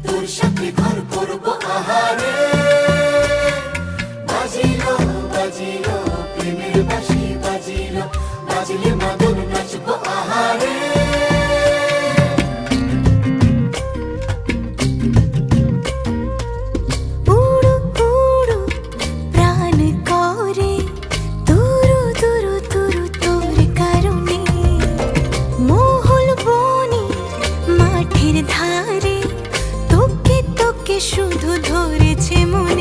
তোর সাথে ঘর করবো আহারে। বাজিলো বাজিলো প্রেমের বাঁশি বাজিলো, বাজলে মাদল নাচবো আহারে। উড়ু উড়ু প্রাণ করে তুরু তুরু তুরু তোর কারণে, মহল বনে মাঠের ধারে তোকে তোকে শুধু ধরেছে মনে।